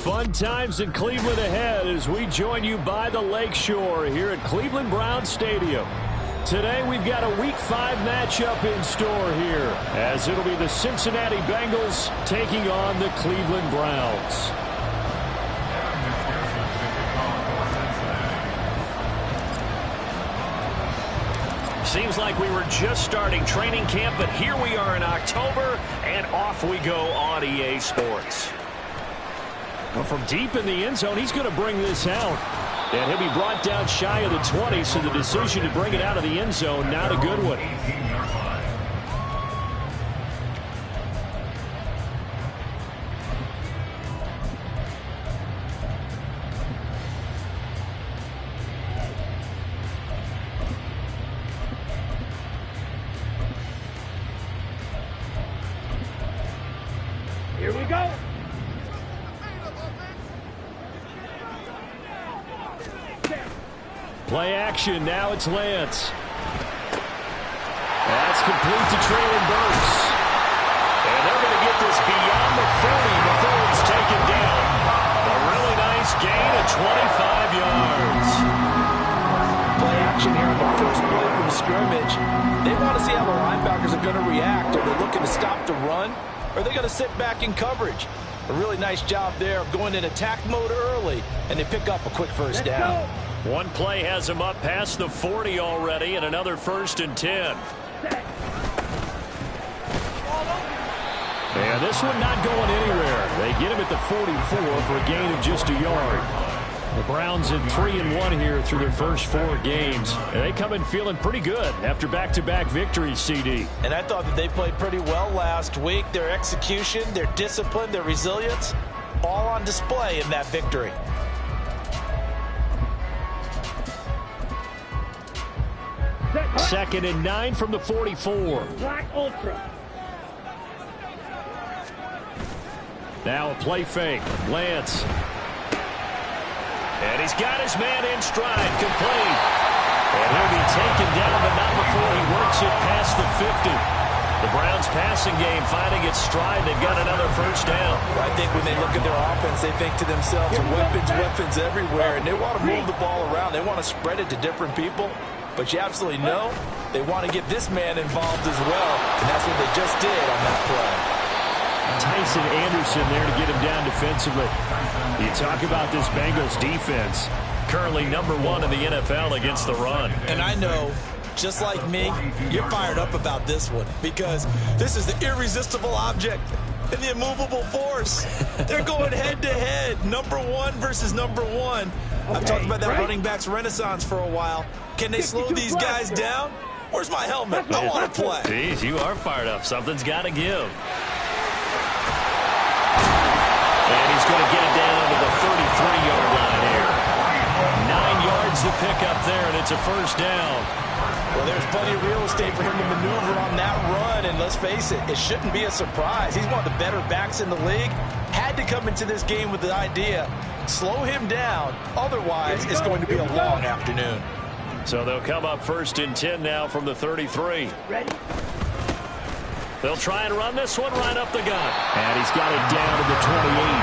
Fun times in Cleveland ahead as we join you by the Lakeshore here at Cleveland Browns Stadium. Today we've got a Week 5 matchup in store here as it'll be the Cincinnati Bengals taking on the Cleveland Browns. Seems like we were just starting training camp, but here we are in October, and off we go on EA Sports. Well, from deep in the end zone, he's going to bring this out. And he'll be brought down shy of the 20, so the decision to bring it out of the end zone, not a good one. Here we go. Play action. Now it's Lance. That's complete to Traylon Burks. And they're going to get this beyond the 40 before it's taken down. A really nice gain of 25 yards. Play action here in the first play from scrimmage. They want to see how the linebackers are going to react. Are they looking to stop the run? Or are they going to sit back in coverage? A really nice job there of going in attack mode early, and they pick up a quick first down. One play has him up past the 40 already, and another 1st and 10. And this one not going anywhere. They get him at the 44 for a gain of just a yard. The Browns in 3-1 here through their first 4 games. And they come in feeling pretty good after back-to-back victories, CD. And I thought that they played pretty well last week. Their execution, their discipline, their resilience, all on display in that victory. Second and 9 from the 44. Black Ultra. Now a play fake. Lance. And he's got his man in stride, complete. And he'll be taken down, but not before he works it past the 50. The Browns passing game finding its stride. They've got another first down. I think when they look at their offense, they think to themselves, weapons everywhere, and they want to move the ball around. They want to spread it to different people. But you absolutely know they want to get this man involved as well, and that's what they just did on that play. Tyson Anderson there to get him down defensively. You talk about this Bengals defense, currently #1 in the NFL against the run. And I know, just like me, you're fired up about this one because this is the irresistible object and the immovable force. They're going head-to-head, #1 versus #1. I've talked about that running backs renaissance for a while. Can they slow these guys down? Where's my helmet? I want to play. Jeez, you are fired up. Something's got to give. And he's going to get it down to the 33-yard line here. 9 yards to pick up there, and it's a first down. Well, there's plenty of real estate for him to maneuver on that run, and let's face it, it shouldn't be a surprise. He's one of the better backs in the league. Had to come into this game with the idea, slow him down, otherwise it's going to be a long afternoon. So they'll come up 1st and 10 now from the 33. Ready? They'll try and run this one right up the gut. And he's got it down to the 28.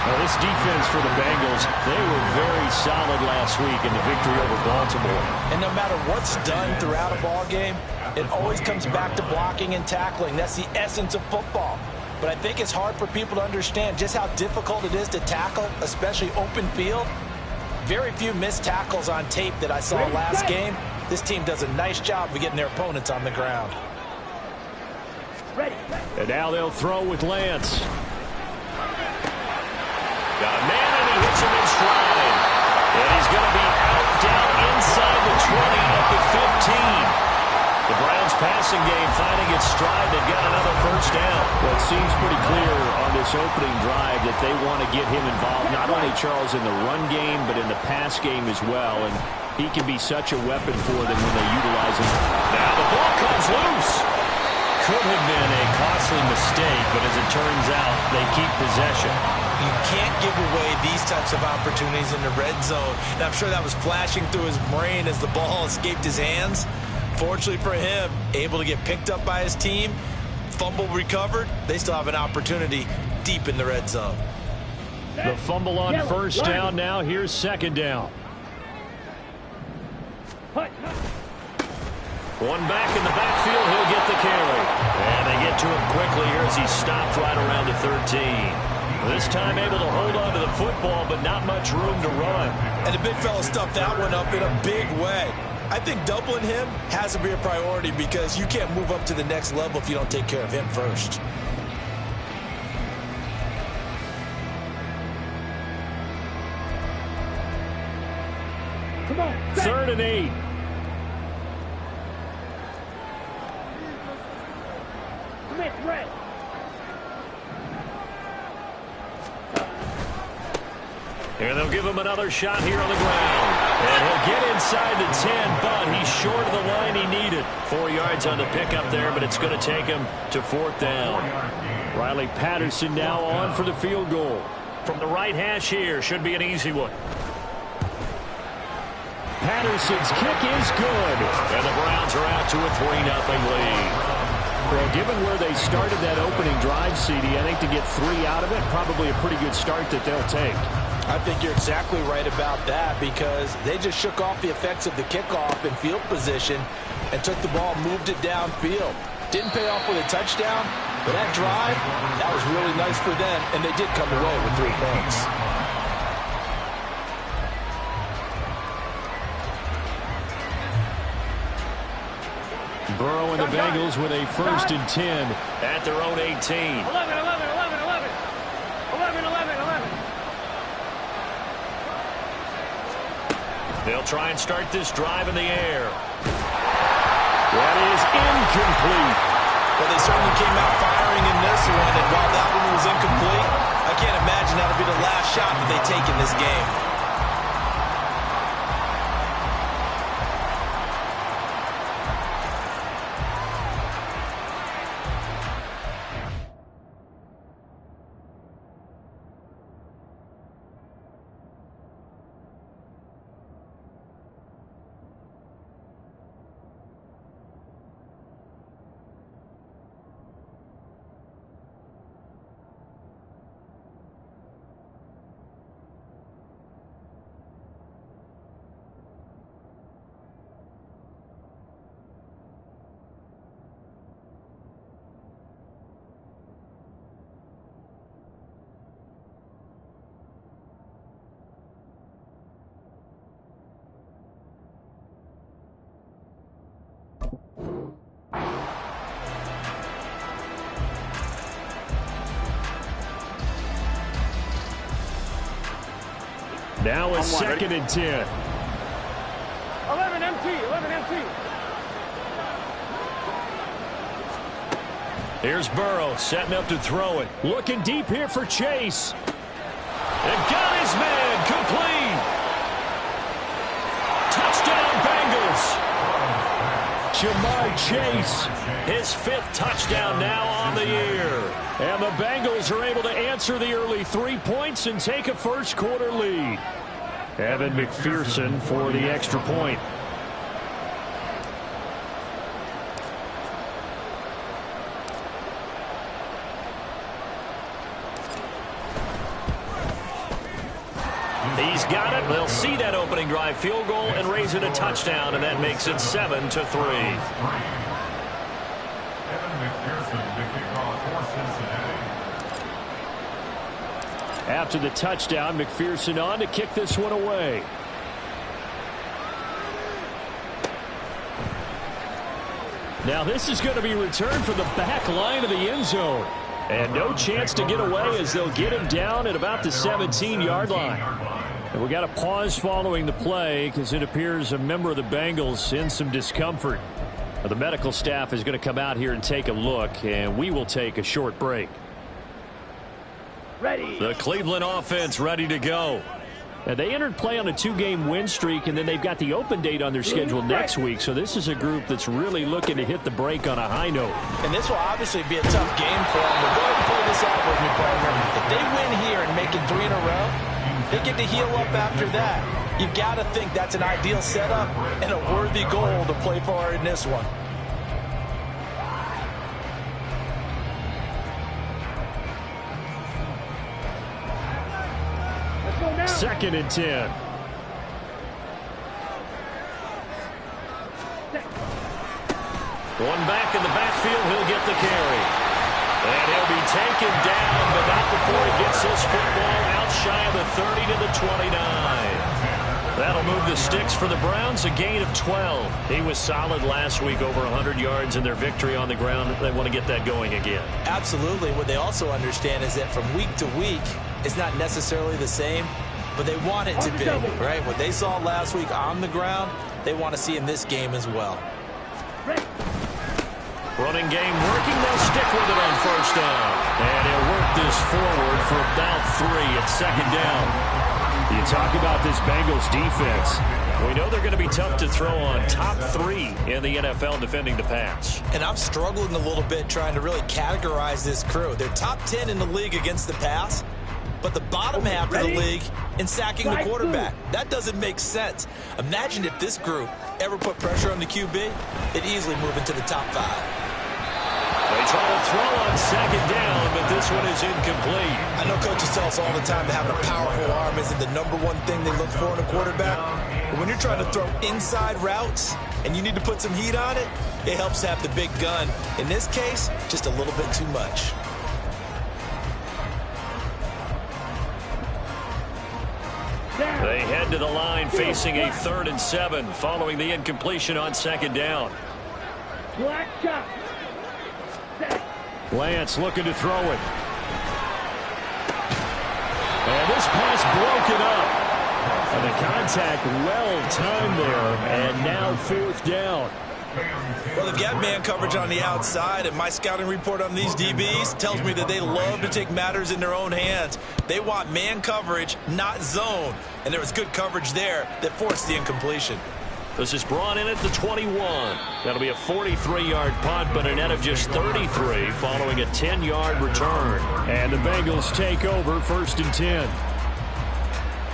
Well, this defense for the Bengals, they were very solid last week in the victory over Baltimore. And no matter what's done throughout a ball game, it always comes back to blocking and tackling. That's the essence of football. But I think it's hard for people to understand just how difficult it is to tackle, especially open field. Very few missed tackles on tape that I saw last game. This team does a nice job of getting their opponents on the ground. And now they'll throw with Lance. Got a man, and he hits him in stride. And he's going to be out down inside the 20 at the 15. The Browns passing game finding its stride. They've got another first down. Well, it seems pretty clear on this opening drive that they want to get him involved, not only, Charles, in the run game, but in the pass game as well. And he can be such a weapon for them when they utilize him. Now the ball comes loose. Could have been a costly mistake, but as it turns out, they keep possession. You can't give away these types of opportunities in the red zone. And I'm sure that was flashing through his brain as the ball escaped his hands. Fortunately for him, able to get picked up by his team, fumble recovered. They still have an opportunity deep in the red zone. The fumble on first down. Now here's second down. One back in the backfield. He'll get the carry. And they get to him quickly here as he stopped right around the 13. This time able to hold on to the football, but not much room to run. And the big fella stuffed that one up in a big way. I think doubling him has to be a priority because you can't move up to the next level if you don't take care of him first. Come on. 3rd and 8. Commit, red. And they'll give him another shot here on the ground. And he'll get inside the 10, but he's short of the line he needed. 4 yards on the pickup there, but it's going to take him to 4th down. Riley Patterson now on for the field goal. From the right hash here, should be an easy one. Patterson's kick is good. And the Browns are out to a 3-0 lead. Well, given where they started that opening drive, CD, I think to get 3 out of it, probably a pretty good start that they'll take. I think you're exactly right about that because they just shook off the effects of the kickoff in field position and took the ball, moved it downfield. Didn't pay off with a touchdown, but that drive, that was really nice for them, and they did come away with 3 points. Burrow and the Bengals with a 1st and 10 at their own 18. 11. They'll try and start this drive in the air. That is incomplete. Well, they certainly came out firing in this one, and while that one was incomplete, I can't imagine that'll be the last shot that they take in this game. Now a 2nd and 10. 11 empty. Here's Burrow setting up to throw it. Looking deep here for Chase. And got his man complete. Touchdown Bengals. Jamar Chase, his 5th touchdown now on the year. And the Bengals are able to answer the early 3 points and take a 1st quarter lead. Evan McPherson for the extra point. He's got it. They'll see that opening drive field goal and raise it a touchdown, and that makes it 7-3. After the touchdown, McPherson on to kick this one away. Now this is going to be returned from the back line of the end zone. And no chance to get away as they'll get him down at about the 17-yard line. And we got a pause following the play because it appears a member of the Bengals in some discomfort. Now, the medical staff is going to come out here and take a look, and we will take a short break. Ready. The Cleveland offense ready to go. And they entered play on a 2-game win streak, and then they've got the open date on their schedule next week. So this is a group that's really looking to hit the break on a high note. And this will obviously be a tough game for them. But go ahead and play this out with me, partner. If they win here and make it 3 in a row, they get to heal up after that. You've got to think that's an ideal setup and a worthy goal to play for in this one. 2nd and 10. One back in the backfield, he'll get the carry. And he'll be taken down, but not before he gets this football out shy of the 30 to the 29. That'll move the sticks for the Browns, a gain of 12. He was solid last week, over 100 yards in their victory on the ground. They want to get that going again. Absolutely. What they also understand is that from week to week, it's not necessarily the same, but they want it to be, right? What they saw last week on the ground, they want to see in this game as well. Running game working. They'll stick with it on 1st down. And he'll work this forward for about 3 at 2nd down. You talk about this Bengals defense. We know they're going to be tough to throw on. Top 3 in the NFL defending the pass. And I'm struggling a little bit trying to really categorize this crew. They're top 10 in the league against the pass, but the bottom half of the league in sacking the quarterback. That doesn't make sense. Imagine if this group ever put pressure on the QB, it'd easily move into the top 5. They try to throw on 2nd down, but this one is incomplete. I know coaches tell us all the time that having a powerful arm isn't the #1 thing they look for in a quarterback. But when you're trying to throw inside routes and you need to put some heat on it, it helps to have the big gun. In this case, just a little bit too much. They head to the line facing a 3rd and 7 following the incompletion on 2nd down. Black shot. Lance looking to throw it. And this pass broken up. And the contact well timed there. And now 4th down. Well, they've got man coverage on the outside, and my scouting report on these DBs tells me that they love to take matters in their own hands. They want man coverage, not zone. And there was good coverage there that forced the incompletion. This is brought in at the 21. That'll be a 43-yard punt, but a net of just 33 following a 10-yard return. And the Bengals take over 1st and 10.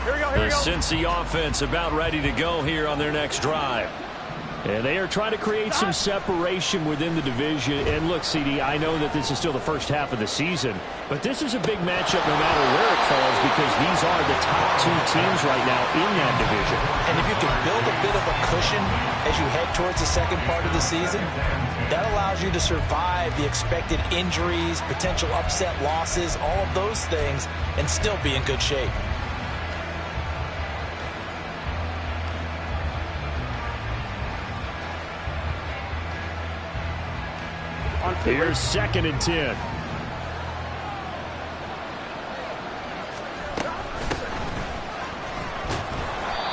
Here we go, The Cincy offense about ready to go here on their next drive. And they are trying to create some separation within the division. And look, CD, I know that this is still the first half of the season, but this is a big matchup no matter where it falls because these are the top 2 teams right now in that division. And if you can build a bit of a cushion as you head towards the second part of the season, that allows you to survive the expected injuries, potential upset losses, all of those things, and still be in good shape. Here's 2nd and 10.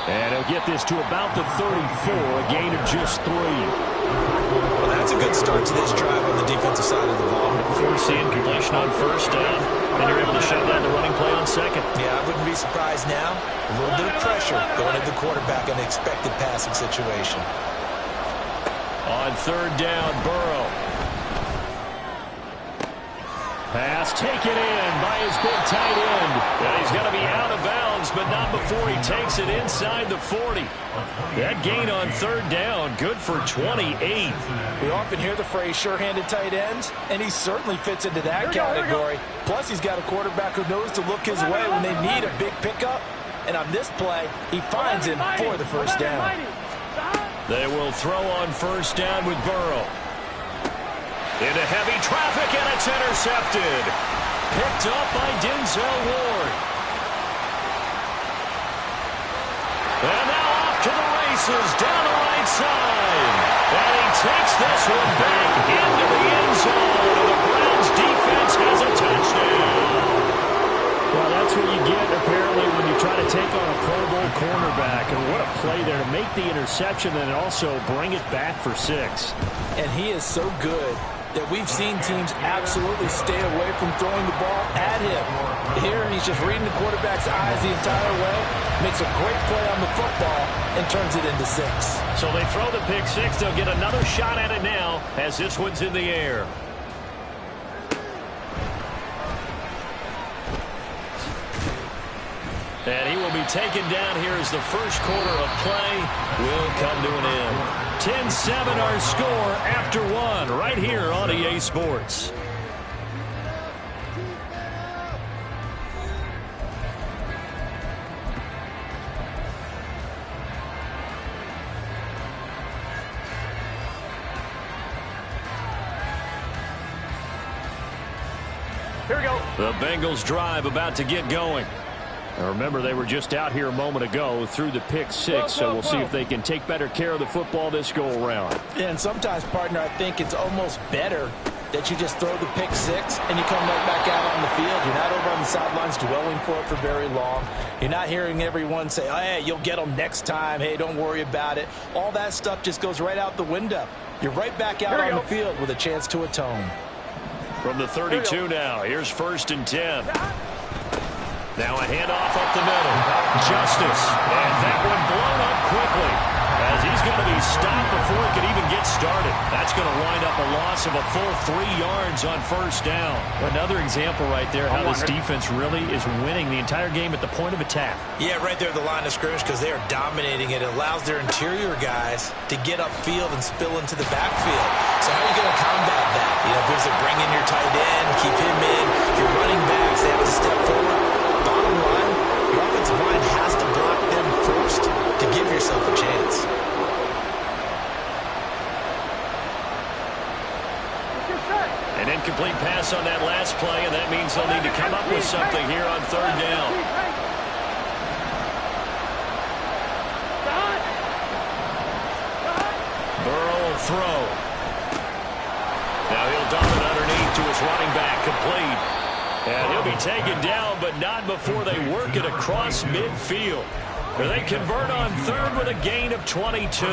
And he'll get this to about the 34, a gain of just 3. Well, that's a good start to this drive on the defensive side of the ball. Force the incompletion on 1st down, and you're able to shut down the running play on 2nd. Yeah, I wouldn't be surprised now. A little bit of pressure going at the quarterback in an expected passing situation. On 3rd down, Burrow. Pass taken in by his big tight end. And he's going to be out of bounds, but not before he takes it inside the 40. That gain on 3rd down, good for 28. We often hear the phrase sure-handed tight ends, and he certainly fits into that category. Plus, he's got a quarterback who knows to look his way when they need a big pickup. And on this play, he finds him for the 1st down. They will throw on 1st down with Burrow. Into heavy traffic, and it's intercepted. Picked up by Denzel Ward. And now off to the races, down the right side. And he takes this one back into the end zone. And the Browns defense has a touchdown. Well, that's what you get, apparently, when you try to take on a Pro Bowl cornerback. And what a play there to make the interception and also bring it back for 6. And he is so good that we've seen teams absolutely stay away from throwing the ball at him. Here, he's just reading the quarterback's eyes the entire way, makes a great play on the football, and turns it into 6. So they throw the pick 6. They'll get another shot at it now as this one's in the air. And he will be taken down here as the first quarter of play will come to an end. 10-7 our score after 1 right here on EA Sports. Here we go. The Bengals drive about to get going. Now remember, they were just out here a moment ago through the pick six, so we'll see if they can take better care of the football this go-around. Yeah, and sometimes, partner, I think it's almost better that you just throw the pick six and you come right back out on the field. You're not over on the sidelines dwelling for it for very long. You're not hearing everyone say, oh, hey, you'll get them next time. Hey, don't worry about it. All that stuff just goes right out the window. You're right back out on the field with a chance to atone. From the 32 now, here's 1st and 10. Now a handoff up the middle. Justice. And that one blown up quickly as he's going to be stopped before he can even get started. That's going to wind up a loss of a full 3 yards on 1st down. Another example right there how this defense really is winning the entire game at the point of attack. Yeah, right there at the line of scrimmage because they are dominating it. It allows their interior guys to get upfield and spill into the backfield. So how are you going to combat that? You know, there's a bring in your tight end, keep him in. Your running backs, they have to step forward. Bottom line, your offensive line has to block them first to give yourself a chance. An incomplete pass on that last play, and that means they'll need to come up with something here on 3rd down. Burrow will throw. Now he'll dump it underneath to his running back, complete. And he'll be taken down, but not before they work it across midfield. They convert on 3rd with a gain of 22.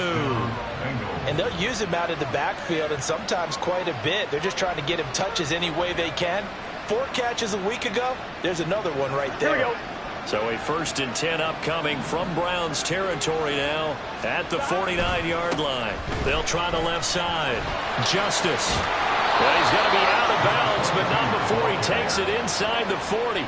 And they'll use him out of the backfield, and sometimes quite a bit. They're just trying to get him touches any way they can. 4 catches a week ago. There's another one right there. Here we go. So a 1st and 10 upcoming from Browns territory now at the 49-yard line. They'll try the left side. Justice. Well, he's going to be out of bounds, but not before he takes it inside the 40.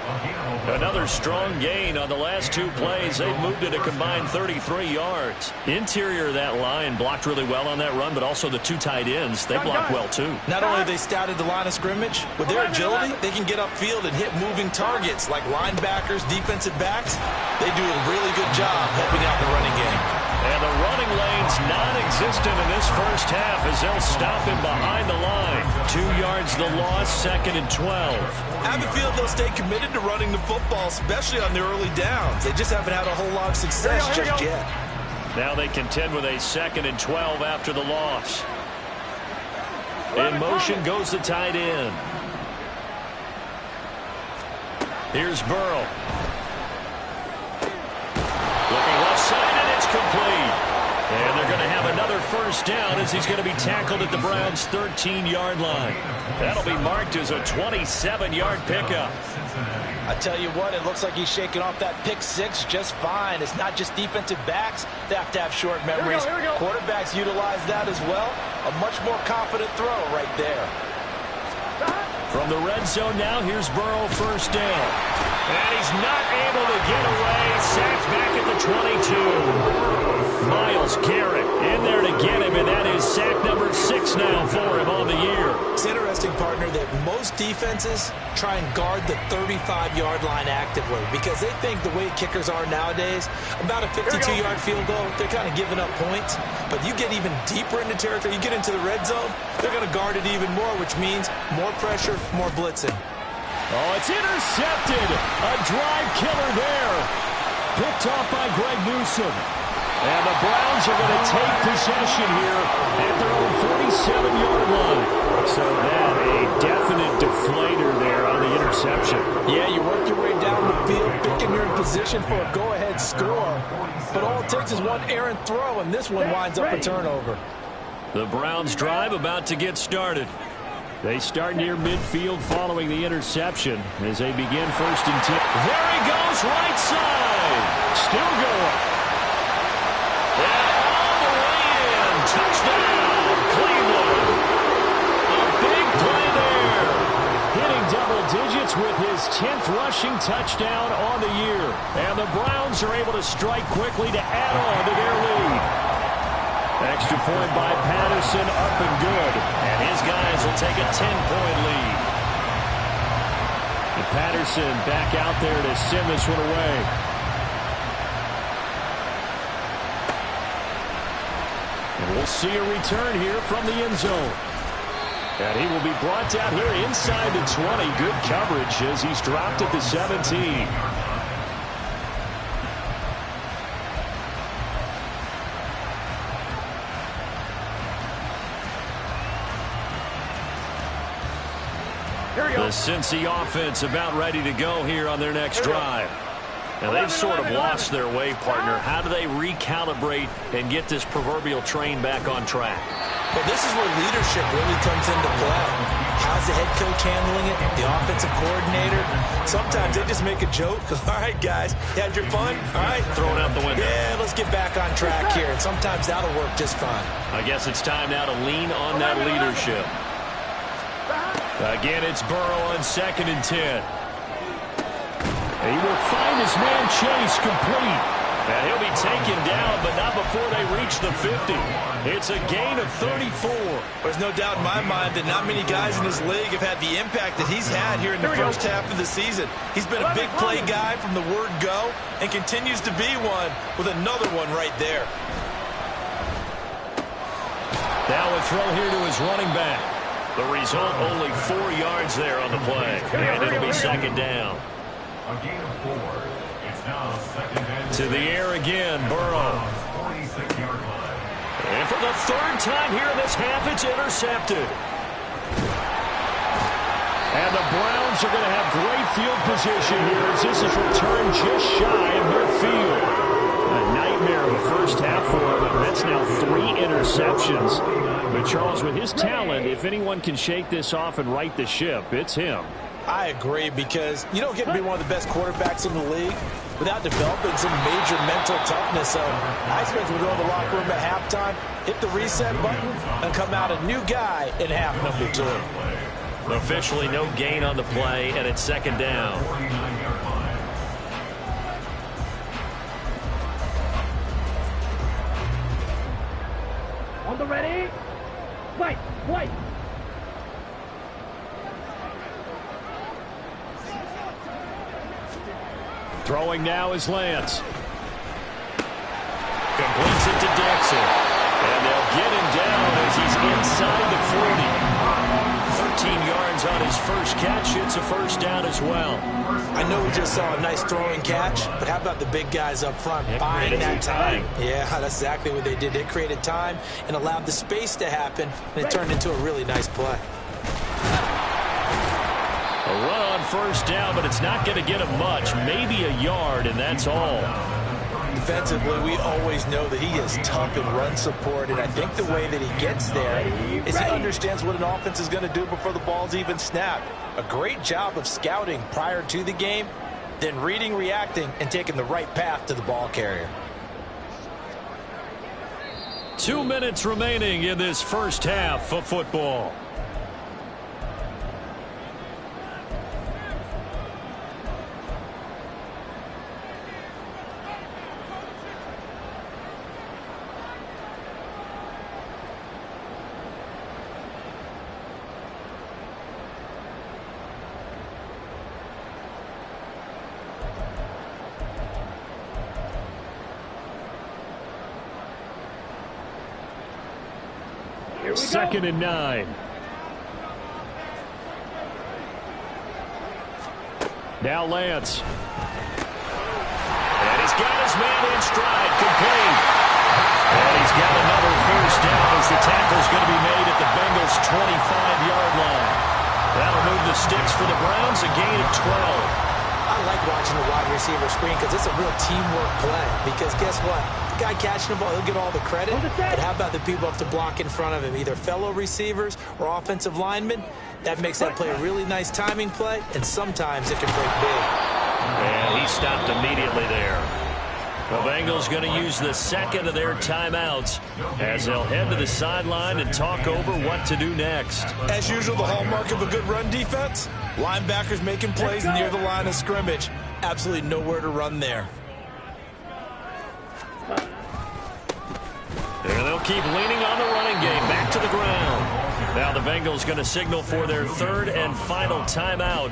Another strong gain on the last 2 plays. They've moved it a combined 33 yards. Interior of that line blocked really well on that run, but also the 2 tight ends, they blocked well too. Not only have they scouted the line of scrimmage, with their agility, they can get upfield and hit moving targets like linebackers, defensive backs. They do a really good job helping out the running game. And the running lane's non-existent in this first half as they'll stop him behind the line. 2 yards the loss, 2nd and 12. I have a feeling they'll stay committed to running the football, especially on the early downs. They just haven't had a whole lot of success just yet. Now they contend with a 2nd and 12 after the loss. In motion goes the tight end. Here's Burrow. Looking left side, and it's complete. And they're going to have another 1st down as he's going to be tackled at the Browns' 13-yard line. That'll be marked as a 27-yard pickup. I tell you what, it looks like he's shaking off that pick six just fine. It's not just defensive backs. They have to have short memories. Here we go. Quarterbacks utilize that as well. A much more confident throw right there. From the red zone now, here's Burrow, 1st down. And he's not able to get away. Sacked back at the 22. Myles Garrett in there to get him, and that is sack number 6 now for him on the year. It's interesting, partner, that most defenses try and guard the 35-yard line actively because they think the way kickers are nowadays, about a 52-yard field goal, they're kind of giving up points. But you get even deeper into territory, you get into the red zone, they're going to guard it even more, which means more pressure, more blitzing. Oh, it's intercepted. A drive killer there. Picked off by Greg Newsome. And the Browns are going to take possession here at their own 47-yard line. So that a definite deflator there on the interception. Yeah, you work your way down the field, thinking you're in position for a go-ahead score. But all it takes is one errant throw, and this one winds up a turnover. The Browns drive about to get started. They start near midfield following the interception as they begin 1st and 10. There he goes, right side. Still going. And all the way in. Touchdown, Cleveland. A big play there. Hitting double digits with his 10th rushing touchdown on the year. And the Browns are able to strike quickly to add on to their lead. Extra point by Patterson, up and good. And his guys will take a 10-point lead. And Patterson back out there to send this one away. And we'll see a return here from the end zone. And he will be brought down here inside the 20. Good coverage as he's dropped at the 17. The Cincy offense about ready to go here on their next drive. Now they've sort of lost their way, partner. How do they recalibrate and get this proverbial train back on track? Well, this is where leadership really comes into play. How's the head coach handling it? The offensive coordinator? Sometimes they just make a joke. All right, guys, you had your fun? All right. Throw it out the window. Yeah, let's get back on track here. And sometimes that'll work just fine. I guess it's time now to lean on that leadership. Again, it's Burrow on 2nd and 10. He will find his man Chase complete. And he'll be taken down, but not before they reach the 50. It's a gain of 34. There's no doubt in my mind that not many guys in this league have had the impact that he's had here in the first half of the season. He's been a big play guy from the word go and continues to be one with another one right there. Now a throw here to his running back. The result, only 4 yards there on the play. And it'll be 2nd down. A gain of 4. It's now 2nd and 10. To the air again, Burrow. 46-yard line. And for the 3rd time here in this half, it's intercepted. And the Browns are going to have great field position here as this is returned just shy of midfield. A nightmare of a first half for him, and that's now 3 interceptions. But Charles, with his talent, if anyone can shake this off and right the ship, it's him. I agree, because you don't get to be one of the best quarterbacks in the league without developing some major mental toughness. So I expect we'll go to the locker room at halftime, hit the reset button, and come out a new guy in half number 2. Officially no gain on the play, and it's 2nd down. On the ready. Fight. Fight. Throwing now is Lance. Completes it to Dixon. And they'll get him down as he's inside the 40. 13 yards on his first catch. It's a first down as well. I know we just saw a nice throwing catch, but how about the big guys up front buying that time? Yeah, that's exactly what they did. They created time and allowed the space to happen, and it turned into a really nice play. A run on first down, but it's not going to get him much. Maybe a yard, and that's all. Defensively, we always know that he is tough in run support, and I think the way that he gets there is he understands what an offense is going to do before the ball's even snapped. A great job of scouting prior to the game, then reading, reacting, and taking the right path to the ball carrier. 2 minutes remaining in this first half of football. Second and 9. Now Lance. And he's got his man in stride, complete. And he's got another first down as the tackle's going to be made at the Bengals' 25-yard line. That'll move the sticks for the Browns, a gain of 12. I like watching the wide receiver screen because it's a real teamwork play. Because guess what? The guy catching the ball, he'll get all the credit. But how about the people up to block in front of him, either fellow receivers or offensive linemen? That makes that play a really nice timing play, and sometimes it can break big. And he stopped immediately there. The Bengals going to use the second of their timeouts as they'll head to the sideline and talk over what to do next. As usual, the hallmark of a good run defense, linebackers making plays near the line of scrimmage. Absolutely nowhere to run there. And they'll keep leaning on the running game back to the ground. Now the Bengals going to signal for their 3rd and final timeout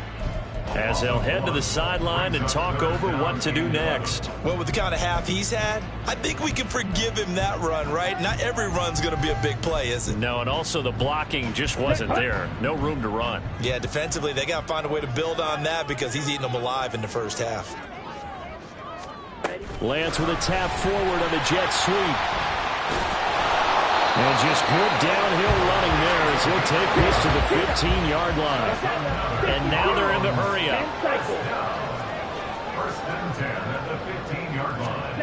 as they'll head to the sideline and talk over what to do next. Well, with the kind of half he's had, I think we can forgive him that run, right? Not every run's going to be a big play, is it? No, and also the blocking just wasn't there. No room to run. Yeah, defensively, they got to find a way to build on that because he's eating them alive in the first half. Lance with a tap forward on the jet sweep. And just good downhill running there as he'll take this to the 15-yard line. And now they're in the hurry-up. First and 10 at the 15-yard line.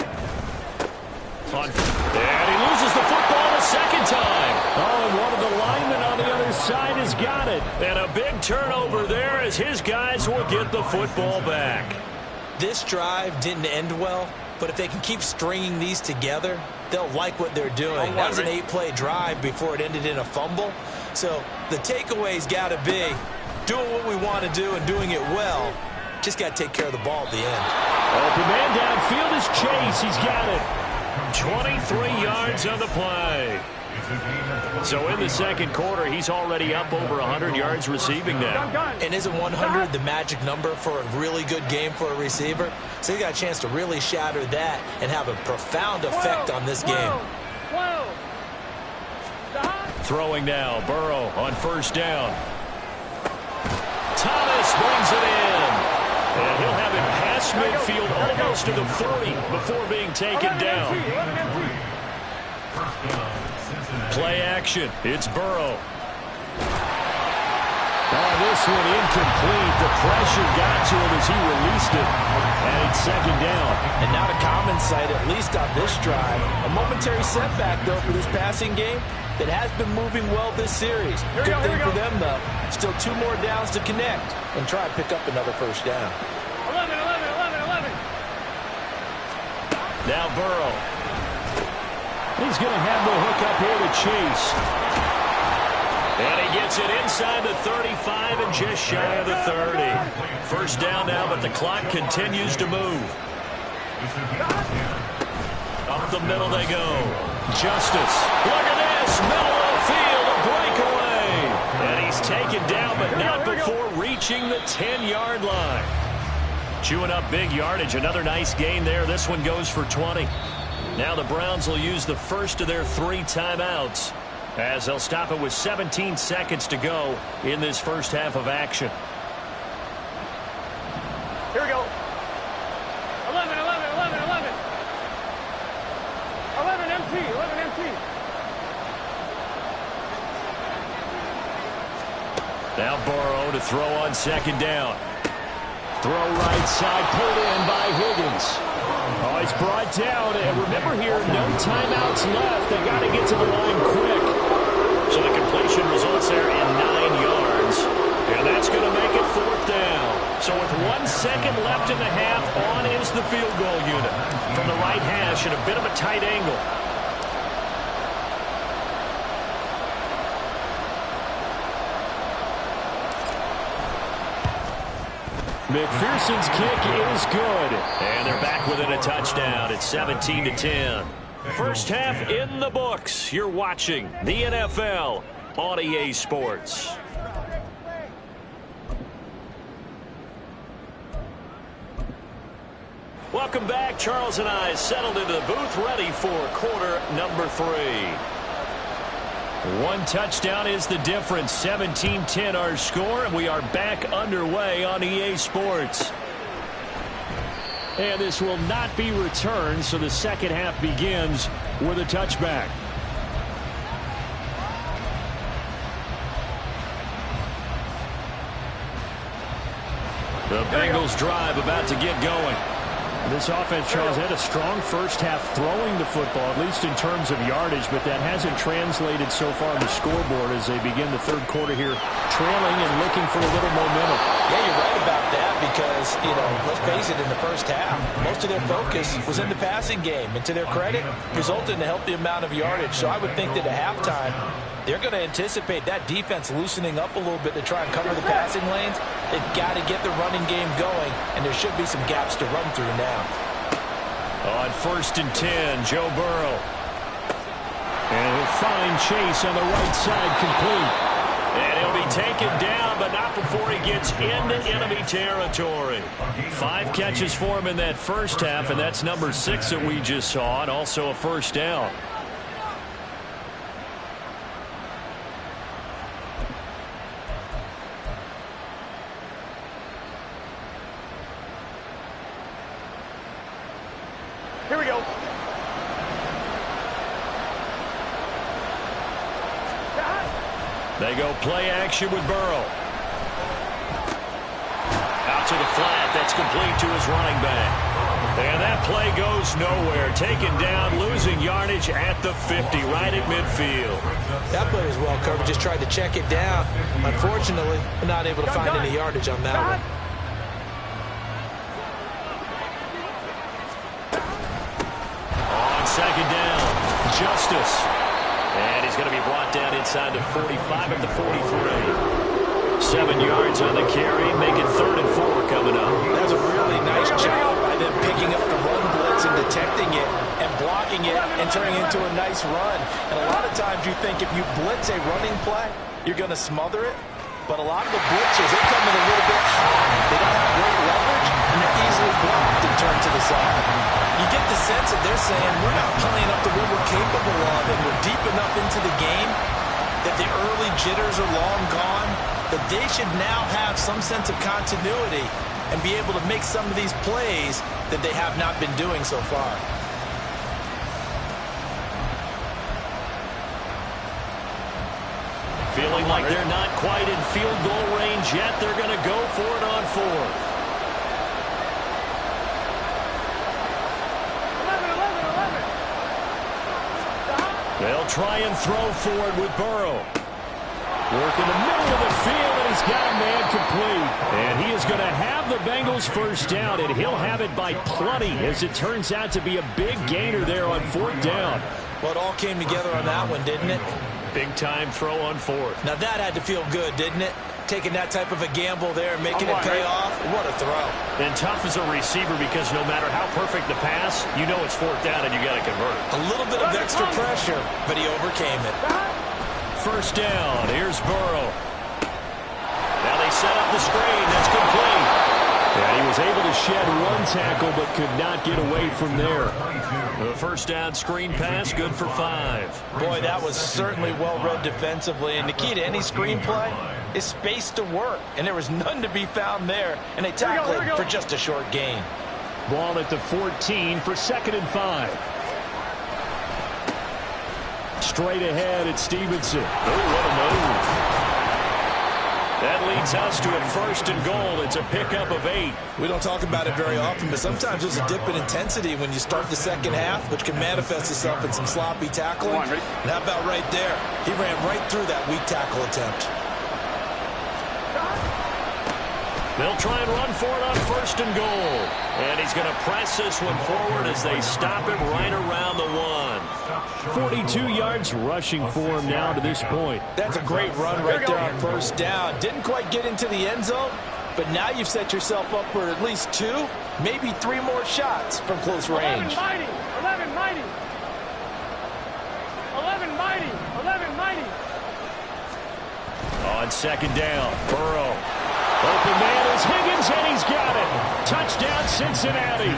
And he loses the football the second time. Oh, and one of the linemen on the other side has got it. And a big turnover there as his guys will get the football back. This drive didn't end well, but if they can keep stringing these together, they'll like what they're doing. That was an 8-play drive before it ended in a fumble. So the takeaway's got to be doing what we want to do and doing it well. Just got to take care of the ball at the end. Open man downfield is Chase. He's got it. 23 yards on the play. So in the second quarter, he's already up over 100 yards receiving now. And isn't 100 the magic number for a really good game for a receiver? So he got a chance to really shatter that and have a profound effect on this game. Throwing now, Burrow on first down. Thomas brings it in. And he'll have it past midfield almost to the 30 before being taken down. Play action. It's Burrow. Oh, this one incomplete. The pressure got to him as he released it. And it's second down. And not a common sight, at least on this drive. A momentary setback, though, for this passing game that has been moving well this series. Good thing for them, though. Still 2 more downs to connect and try and pick up another first down. 11. Now Burrow. He's going to have the hook up here to Chase. And he gets it inside the 35 and just shy of the 30. First down now, but the clock continues to move. Up the middle they go. Justice. Look at this. Middle of the field. A breakaway. And he's taken down, but not before reaching the 10-yard line. Chewing up big yardage. Another nice gain there. This one goes for 20. Now the Browns will use the first of their 3 timeouts as they'll stop it with 17 seconds to go in this first half of action. Here we go. 11 MT. Now Burrow to throw on second down. Throw right side, pulled in by Higgins. Oh, he's brought down. And remember here, no timeouts left. They got to get to the line quick. So the completion results there in 9 yards. And that's going to make it 4th down. So with 1 second left in the half, on is the field goal unit. From the right hash at a bit of a tight angle. McPherson's kick is good. And they're back within a touchdown. It's 17-10. First half in the books. You're watching the NFL on EA Sports. Welcome back. Charles and I settled into the booth ready for quarter number 3. 1 touchdown is the difference. 17-10 our score, and we are back underway on EA Sports. And this will not be returned, so the second half begins with a touchback. The Bengals drive about to get going. This offense, Charles, had a strong first half throwing the football, at least in terms of yardage, but that hasn't translated so far on the scoreboard as they begin the third quarter here, trailing and looking for a little momentum. Yeah, you're right about that because, let's face it, in the first half, most of their focus was in the passing game. And to their credit, resulted in a healthy amount of yardage. So I would think that at halftime, they're going to anticipate that defense loosening up a little bit to try and cover the passing lanes. They've got to get the running game going, and there should be some gaps to run through now. On 1st and 10, Joe Burrow. And he'll find Chase on the right side complete. And he'll be taken down, but not before he gets into enemy territory. 5 catches for him in that first half, and that's number 6 that we just saw, and also a first down. Here we go. They go play action with Burrow. Out to the flat. That's complete to his running back. And that play goes nowhere. Taken down, losing yardage at the 50, right at midfield. That play was well covered. Just tried to check it down. Unfortunately, not able to find any yardage on that one. On second down, Justice. And he's going to be brought down inside the 45 at the 43. 7 yards on the carry. Make it 3rd and 4 coming up. That was a really nice job by them picking up the run blitz and detecting it and blocking it and turning it into a nice run. And a lot of times you think if you blitz a running play, you're going to smother it. But a lot of the blitzers, they come in a little bit high. They don't have great leverage, and they're easily blocked and turned to the side. You get the sense that they're saying, we're not playing up to what we're capable of, and we're deep enough into the game that the early jitters are long gone, that they should now have some sense of continuity and be able to make some of these plays that they have not been doing so far. Feeling like they're not quite in field goal range yet. They're going to go for it on 4th. 11. They'll try and throw for it with Burrow. Work in the middle of the field, and he's got a man complete. And he is going to have the Bengals first down, and he'll have it by plenty, as it turns out to be a big gainer there on 4th down. Well, it all came together on that one, didn't it? Big-time throw on 4th. Now that had to feel good, didn't it? Taking that type of a gamble there and making it pay off. What a throw. And tough as a receiver because no matter how perfect the pass, you know it's 4th down and you got to convert. A little bit of extra pressure, but he overcame it. First down. Here's Burrow. Now they set up the screen. That's complete. And he was able to shed 1 tackle but could not get away from there. The first down screen pass, good for 5. Boy, that was certainly well read defensively. And the key to any screen play is space to work. And there was none to be found there. And they tackled it for just a short gain. Ball at the 14 for 2nd and 5. Straight ahead at Stevenson. Oh, what a move. That leads us to a 1st and goal. It's a pickup of 8. We don't talk about it very often, but sometimes there's a dip in intensity when you start the second half, which can manifest itself in some sloppy tackling. And how about right there? He ran right through that weak tackle attempt. They'll try and run for it on 1st and goal. And he's going to press this one forward as they stop him right around the 1. 42 yards rushing for him now to this point. That's a great run right there on 1st down. Didn't quite get into the end zone, but now you've set yourself up for at least 2, maybe 3 more shots from close range. 11 mighty. 11 mighty. 11 mighty. On 2nd down, Burrow. Open man is Higgins, and he's got it. Touchdown, Cincinnati.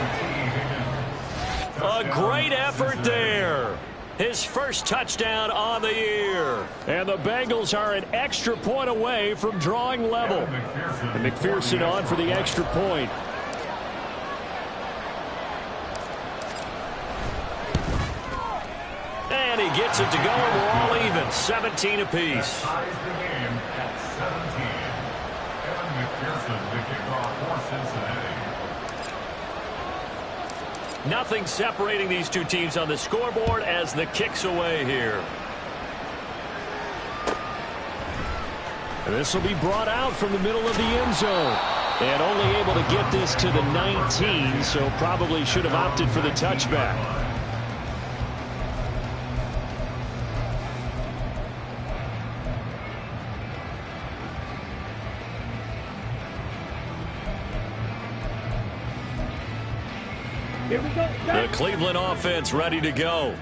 A great effort there. His first touchdown on the year. And the Bengals are an extra point away from drawing level. And McPherson on for the extra point. And he gets it to go, and we're all even. 17 apiece. Nothing separating these two teams on the scoreboard as the kick's away here. And this will be brought out from the middle of the end zone. And only able to get this to the 19, so probably should have opted for the touchback. The Cleveland offense ready to go.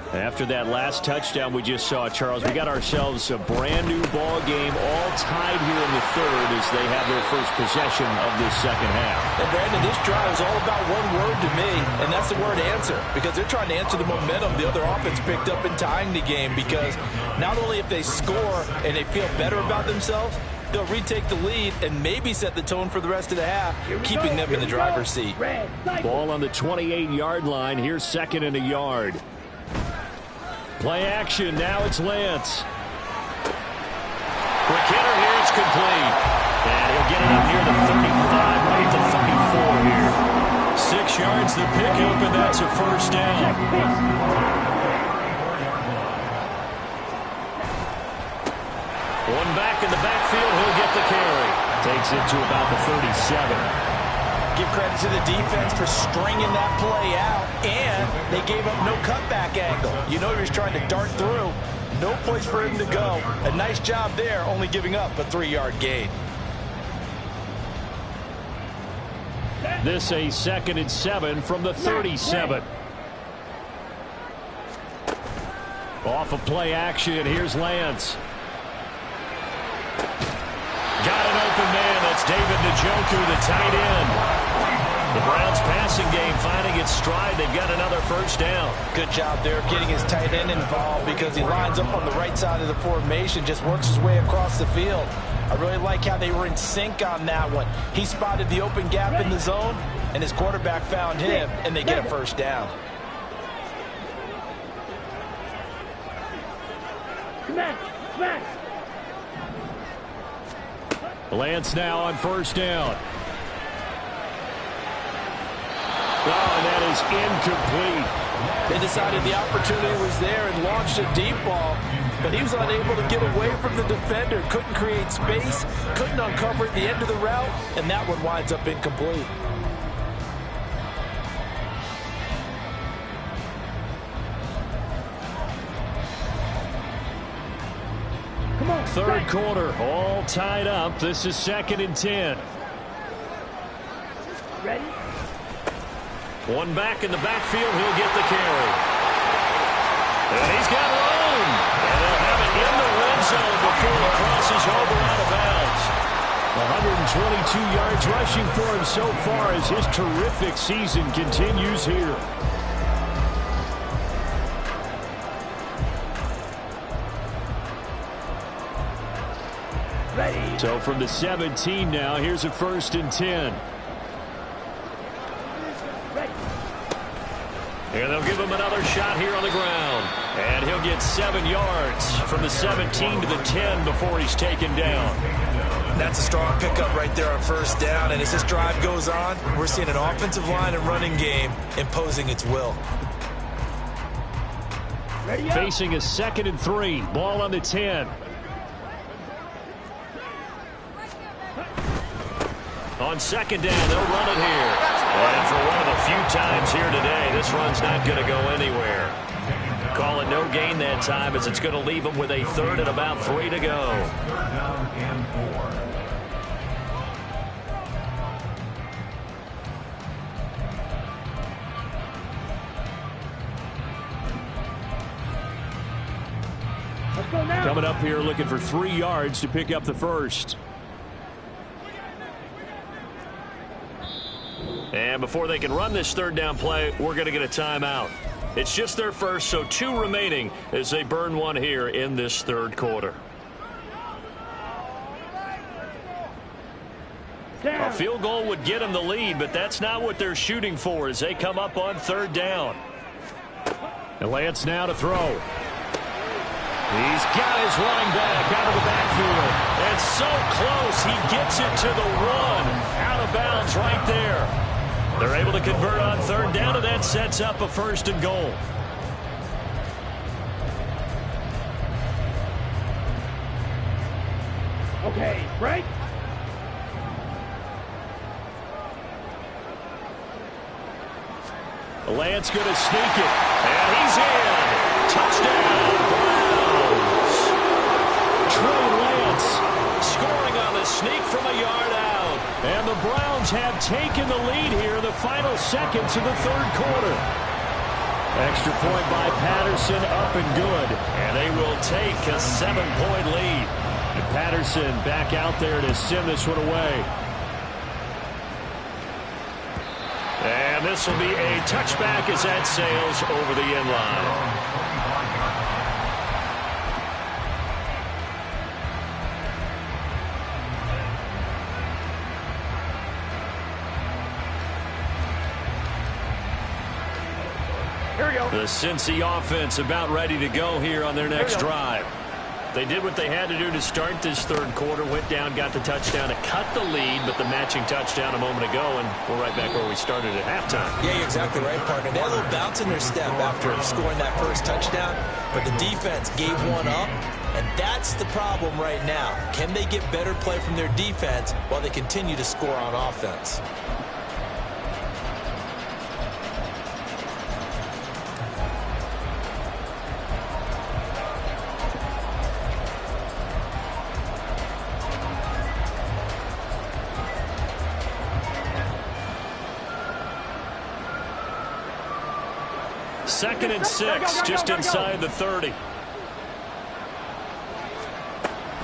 After that last touchdown we just saw, Charles, we got ourselves a brand-new ball game, all tied here in the third as they have their first possession of this second half. And, Brandon, this drive is all about one word to me, and that's the word answer, because they're trying to answer the momentum the other offense picked up in tying the game, because not only if they score and they feel better about themselves, they'll retake the lead and maybe set the tone for the rest of the half, keeping them in the driver's seat. Ball on the 28-yard line. Here's second and a yard. Play action. Now it's Lance. Quick hitter here. It's complete. And he'll get it up near the 35, right at the 34 here. 6 yards the pickup, and that's a first down. One back in the backfield. He'll get the carry. Takes it to about the 37. Give credit to the defense for stringing that play out, and they gave up no cutback angle. You know he was trying to dart through. No place for him to go. A nice job there, only giving up a 3-yard gain. This a 2nd and 7 from the 37. Off of play action. Here's Lance. Got an open man. That's David Njoku, the tight end. The Browns passing game finding its stride. They've got another first down. Good job there of getting his tight end involved, because he lines up on the right side of the formation, just works his way across the field. I really like how they were in sync on that one. He spotted the open gap in the zone, and his quarterback found him, and they get a first down. Lance now on first down. Oh, and that is incomplete. They decided the opportunity was there and launched a deep ball, but he was unable to get away from the defender, couldn't create space, couldn't uncover at the end of the route, and that one winds up incomplete. Third quarter, all tied up. This is 2nd and 10. Ready? One back in the backfield. He'll get the carry. And he's got room. And they'll have it in the red zone before he crosses over out of bounds. 122 yards rushing for him so far as his terrific season continues here. Ready. So from the 17 now, here's a 1st and 10. And they'll give him another shot here on the ground. And he'll get 7 yards from the 17 to the 10 before he's taken down. That's a strong pickup right there on first down. And as this drive goes on, we're seeing an offensive line and running game imposing its will. Facing a 2nd and 3. Ball on the 10. On second down, they'll run it here. And for one of the few times here today, this run's not going to go anywhere. Call it no gain that time, as it's going to leave them with a 3rd and about 3 to go. Down and 4. Let's go now. Coming up here looking for 3 yards to pick up the first. And before they can run this 3rd down play, we're going to get a timeout. It's just their first, so 2 remaining as they burn one here in this 3rd quarter. A field goal would get them the lead, but that's not what they're shooting for as they come up on 3rd down. And Lance now to throw. He's got his running back out of the backfield. And so close, he gets it to the 1. Out of bounds right there. They're able to convert on 3rd down, and that sets up a 1st and goal. Okay, break. Lance going to sneak it, and he's in. Touchdown, Browns. Trey Lance scoring on the sneak from a yard out. And the Browns have taken the lead here in the final seconds of the 3rd quarter. Extra point by Patterson, up and good. And they will take a 7-point lead. And Patterson back out there to send this one away. And this will be a touchback as that sails over the end line. The Cincy offense about ready to go here on their next drive. They did what they had to do to start this third quarter. Went down, got the touchdown to cut the lead, but the matching touchdown a moment ago, and we're right back where we started at halftime. Yeah, you're exactly right, partner. They had a little bounce in their step after scoring that first touchdown, but the defense gave one up, and that's the problem right now. Can they get better play from their defense while they continue to score on offense? Second and 6, just inside the 30.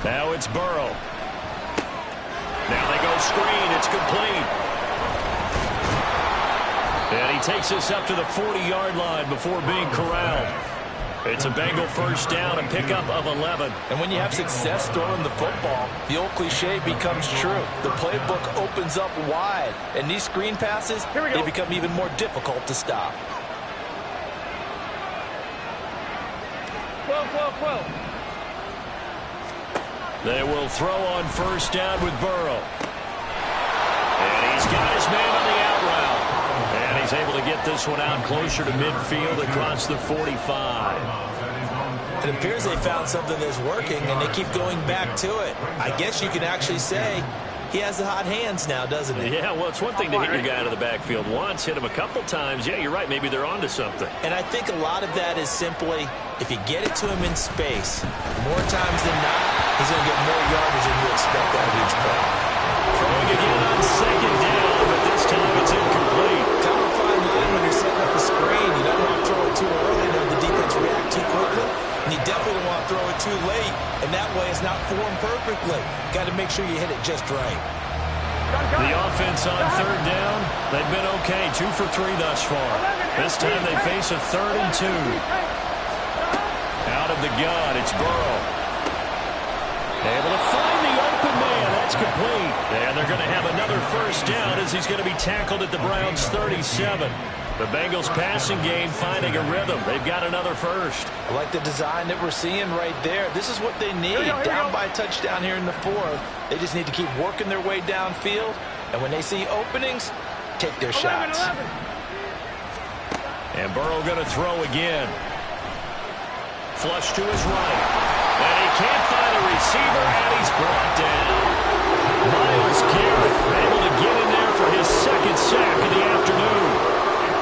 Now it's Burrow. Now they go screen. It's complete. And he takes us up to the 40-yard line before being corralled. It's a Bengal first down, a pickup of 11. And when you have success throwing the football, the old cliche becomes true. The playbook opens up wide, and these screen passes, they become even more difficult to stop. They will throw on first down with Burrow. And he's got his man on the out route. And he's able to get this one out closer to midfield across the 45. It appears they found something that's working, and they keep going back to it. I guess you can actually say he has the hot hands now, doesn't he? Yeah, well, it's one thing to hit your guy out of the backfield once, hit him a couple times. Yeah, you're right. Maybe they're onto something. And I think a lot of that is simply if you get it to him in space, more times than not, he's going to get more yardage than you expect out of each play. Throwing again on second down, but this time it's incomplete. Kind of a fine line when you're setting up a screen. You don't want to throw it too early and have the defense react too quickly. And you definitely don't want to throw it too late, and that way it's not formed perfectly. Got to make sure you hit it just right. The offense on third down, they've been okay, 2 for 3 thus far. This time they face a 3rd and 2. Out of the gun, it's Burrow. Able to find the open man. That's complete. And they're going to have another first down as he's going to be tackled at the Browns' 37. The Bengals passing game finding a rhythm. They've got another first. I like the design that we're seeing right there. This is what they need. Down by a touchdown here in the 4th. They just need to keep working their way downfield. And when they see openings, take their shots. And Burrow going to throw again. Flush to his right. And he can't find a receiver, and he's brought down. Myles Garrett able to get in there for his 2nd sack of the afternoon.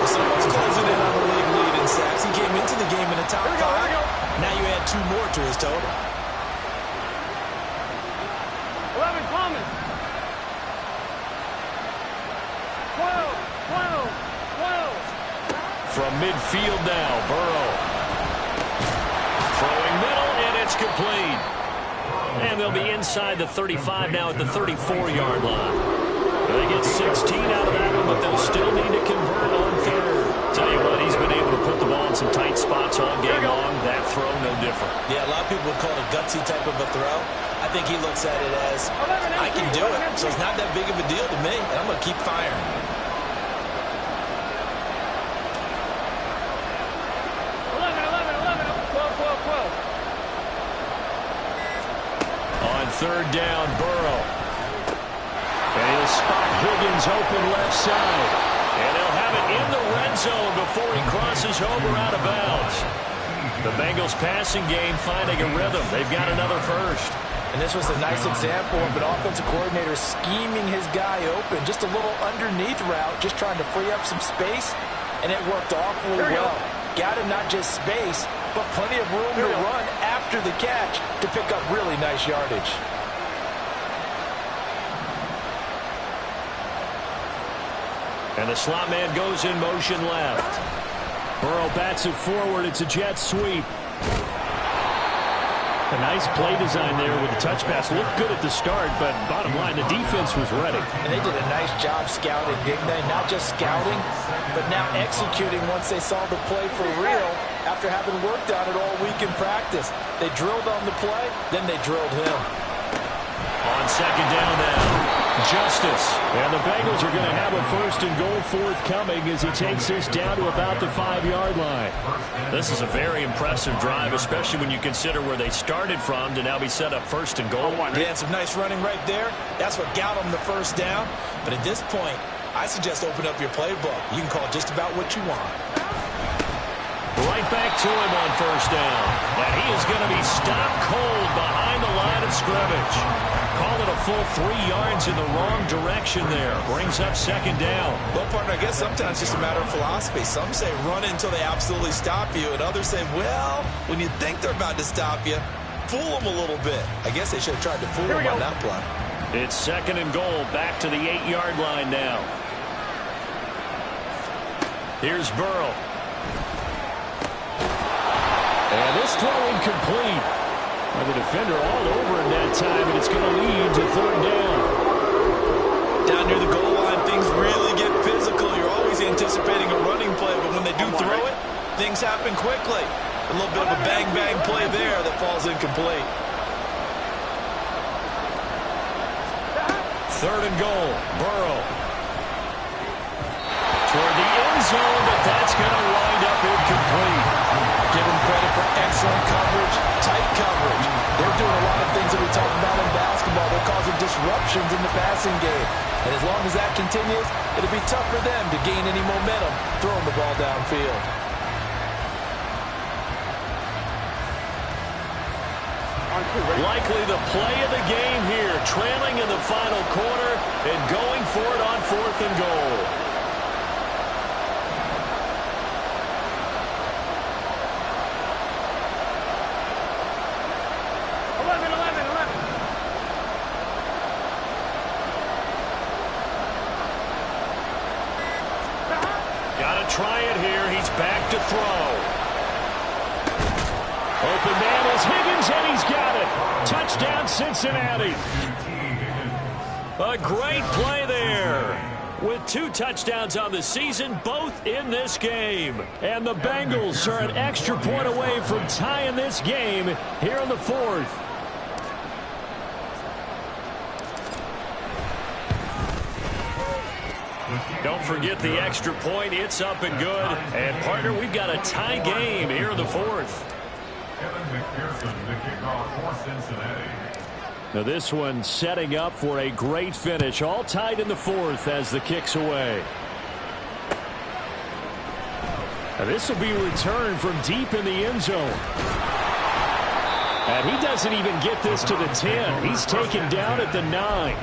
Someone's closing in on the league lead in sacks. He came into the game in the top 5. Now you add 2 more to his total. 11 coming. 12. From midfield now, Burrow. Throwing middle, and it's complete. And they'll be inside the 35 now at the 34-yard line. They get 16 out of that one, but they'll still need to convert on 3rd. Tell you what, he's been able to put the ball in some tight spots all game long. That throw, no different. Yeah, a lot of people would call it a gutsy type of a throw. I think he looks at it as, I can do it, so it's not that big of a deal to me, and I'm going to keep firing. On 3rd down, Burrow. And he'll spot Higgins open left side. And they'll have it in the red zone before he crosses over out of bounds. The Bengals passing game finding a rhythm. They've got another first. And this was a nice example of an offensive coordinator scheming his guy open. Just a little underneath route, just trying to free up some space. And it worked awfully well. Got him not just space, but plenty of room to run after the catch to pick up really nice yardage. And the slot man goes in motion left. Burrow bats it forward. It's a jet sweep. A nice play design there with the touch pass. Looked good at the start, but bottom line, the defense was ready. And they did a nice job scouting, didn't they? Not just scouting, but now executing once they saw the play for real after having worked on it all week in practice. They drilled on the play, then they drilled him. On second down now, Justice. And the Bengals are going to have a first and goal forthcoming as he takes this down to about the 5-yard line. This is a very impressive drive, especially when you consider where they started from to now be set up first and goal. Yeah, some nice running right there. That's what got them the first down. But at this point, I suggest open up your playbook. You can call just about what you want. Right back to him on first down. And he is going to be stopped cold behind the line of scrimmage. Call it a full 3 yards in the wrong direction there. Brings up second down. Well, partner, I guess sometimes it's just a matter of philosophy. Some say run until they absolutely stop you, and others say, well, when you think they're about to stop you, fool them a little bit. I guess they should have tried to fool them on that play. It's second and goal, back to the 8-yard line now. Here's Burrow. And this throw incomplete. Well, the defender all over him that time, and it's going to lead to third down. Down near the goal line, things really get physical. You're always anticipating a running play, but when they do throw it, things happen quickly. A little bit of a bang-bang play there that falls incomplete. Third and goal, Burrow. Toward the end zone, but that's going to wind up incomplete. Give them credit for excellent coverage, tight coverage. They're doing a lot of things that we talk about in basketball. They're causing disruptions in the passing game. And as long as that continues, it'll be tough for them to gain any momentum throwing the ball downfield. Likely the play of the game here, trailing in the final quarter and going for it on fourth and goal. Got to try it here. He's back to throw. Open man is Higgins, and he's got it. Touchdown, Cincinnati. A great play there. With 2 touchdowns on the season, both in this game. And the Bengals are an extra point away from tying this game here in the 4th. Don't forget the extra point. It's up and good. And, partner, we've got a tie game here in the 4th. Now this one setting up for a great finish. All tied in the 4th as the kick's away. Now this will be returned from deep in the end zone. And he doesn't even get this to the 10. He's taken down at the 9.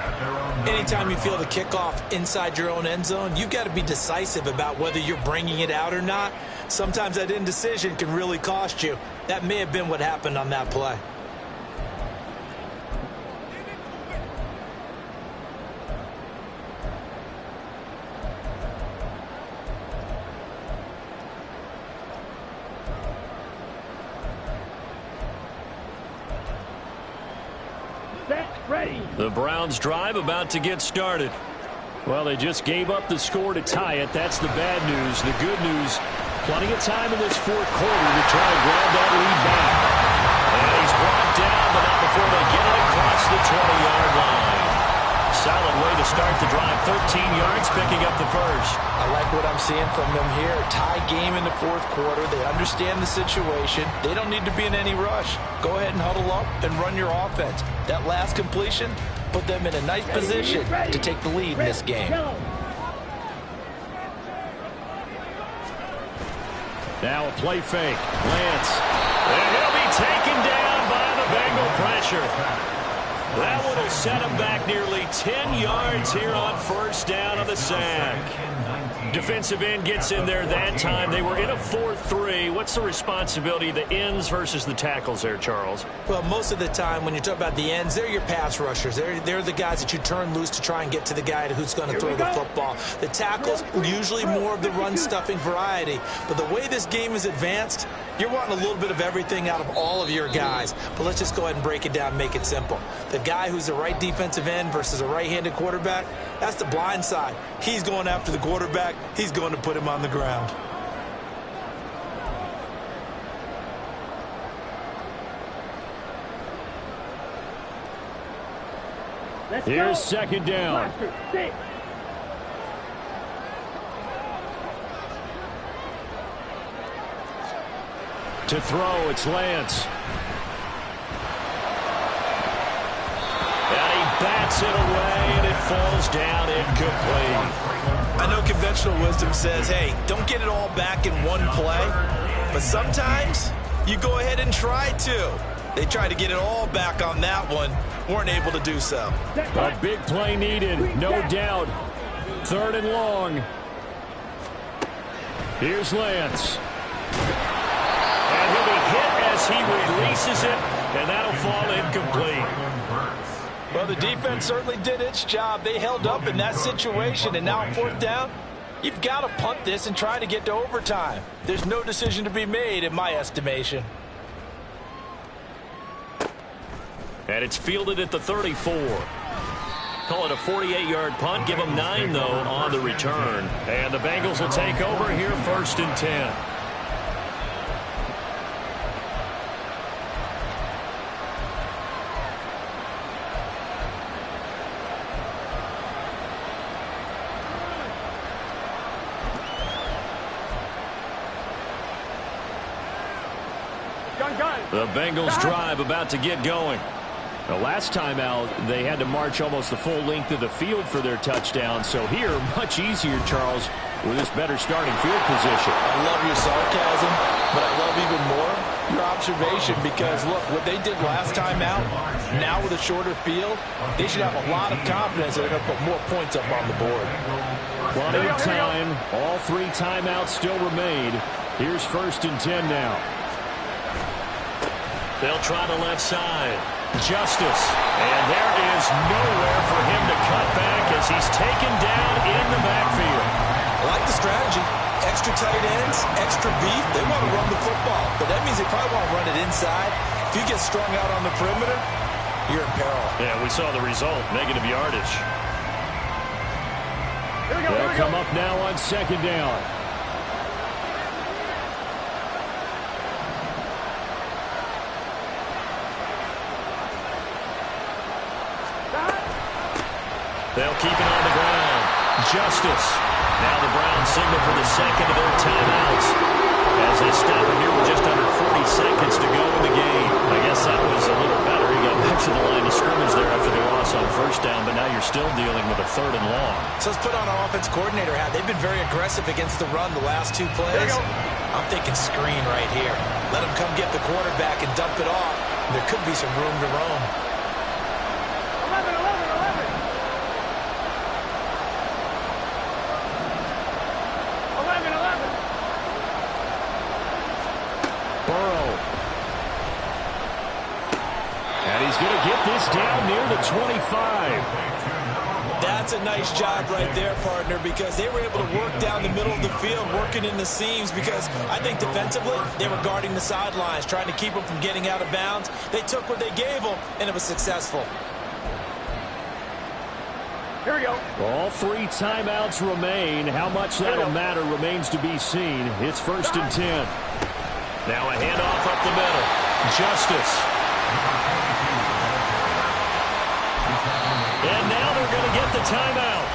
Anytime you feel the kickoff inside your own end zone, you've got to be decisive about whether you're bringing it out or not. Sometimes that indecision can really cost you. That may have been what happened on that play. The Browns drive about to get started. Well, they just gave up the score to tie it. That's the bad news. The good news, plenty of time in this 4th quarter to try and grab that lead back. And he's brought down, but not before they get it across the 20-yard line. Solid way to start the drive. 13 yards, picking up the first. I like what I'm seeing from them here. Tie game in the 4th quarter. They understand the situation. They don't need to be in any rush. Go ahead and huddle up and run your offense. That last completion put them in a nice position to take the lead in this game. Now a play fake. Lance. And he'll be taken down by the Bengal pressure. That one will set him back nearly 10 yards here on first down on the sack. Defensive end gets in there that time. They were in a 4-3. What's the responsibility of the ends versus the tackles there, Charles? Well, most of the time when you talk about the ends, they're your pass rushers. They're the guys that you turn loose to try and get to the guy who's going to throw the football. The tackles, usually more of the run-stuffing variety. But the way this game is advanced, you're wanting a little bit of everything out of all of your guys. But let's just go ahead and break it down and make it simple. The guy who's the right defensive end versus a right-handed quarterback, that's the blind side. He's going after the quarterback. He's going to put him on the ground. Here's second down. To throw, it's Lance. And he bats it away, and it falls down incomplete. I know conventional wisdom says, hey, don't get it all back in one play. But sometimes you go ahead and try to. They tried to get it all back on that one. Weren't able to do so. A big play needed, no doubt. Third and long. Here's Lance. And he'll be hit as he releases it, and that'll fall incomplete. Well, the defense certainly did its job. They held up in that situation, and now on fourth down, you've got to punt this and try to get to overtime. There's no decision to be made in my estimation. And it's fielded at the 34. Call it a 48-yard punt. Give them 9, though, on the return. And the Bengals will take over here, 1st and 10. The Bengals drive about to get going. The last time out, they had to march almost the full length of the field for their touchdown. So here, much easier, Charles, with this better starting field position. I love your sarcasm, but I love even more your observation because, look, what they did last time out, now with a shorter field, they should have a lot of confidence that they're going to put more points up on the board. Plenty of time. All 3 timeouts still remain. Here's 1st and 10 now. They'll try the left side. Justice. And there is nowhere for him to cut back as he's taken down in the backfield. I like the strategy. Extra tight ends, extra beef. They want to run the football, but that means they probably want to run it inside. If you get strung out on the perimeter, you're in peril. Yeah, we saw the result. Negative yardage. They'll come up now on 2nd down. They'll keep it on the ground. Justice. Now the Browns signal for the second of their timeouts as they stop it here with just under 40 seconds to go in the game. I guess that was a little better. He got back to the line of scrimmage there after the loss on 1st down, but now you're still dealing with a 3rd and long. So let's put on our offense coordinator hat. They've been very aggressive against the run the last 2 plays. I'm thinking screen right here. Let them come get the quarterback and dump it off. There could be some room to roam. 11. Burrow. And he's going to get this down near the 25. That's a nice job right there, partner, because they were able to work down the middle of the field, working in the seams, because I think defensively they were guarding the sidelines, trying to keep them from getting out of bounds. They took what they gave them, and it was successful. Here we go. All 3 timeouts remain. How much that'll matter remains to be seen. It's 1st and 10. Now a handoff up the middle. Justice. And now they're going to get the timeout.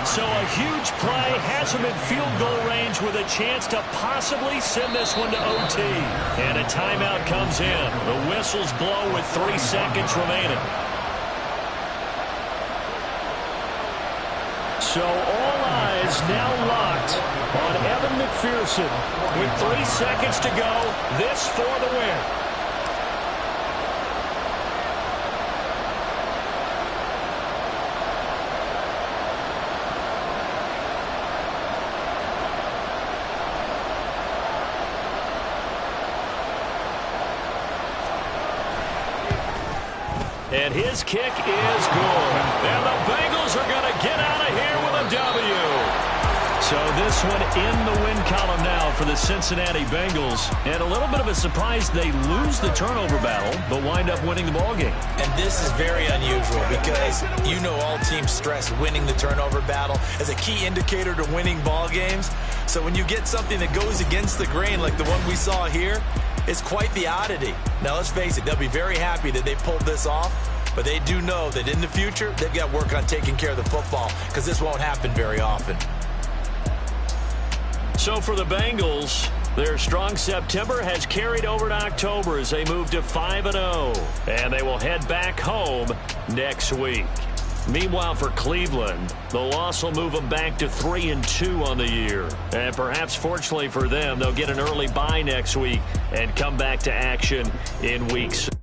So a huge play has them in field goal range with a chance to possibly send this one to OT. And a timeout comes in. The whistles blow with 3 seconds remaining. So all eyes now locked on Evan McPherson. With 3 seconds to go, this for the win. And his kick is good. And the Bengals are going to get out of here with a W. So this one in the win column now for the Cincinnati Bengals. And a little bit of a surprise, they lose the turnover battle, but wind up winning the ballgame. And this is very unusual because you know all teams stress winning the turnover battle as a key indicator to winning ball games. So when you get something that goes against the grain like the one we saw here, it's quite the oddity. Now let's face it, they'll be very happy that they pulled this off, but they do know that in the future they've got to work on taking care of the football because this won't happen very often. So for the Bengals, their strong September has carried over to October as they move to 5-0. And they will head back home next week. Meanwhile, for Cleveland, the loss will move them back to 3-2 on the year. And perhaps fortunately for them, they'll get an early bye next week and come back to action in week 6.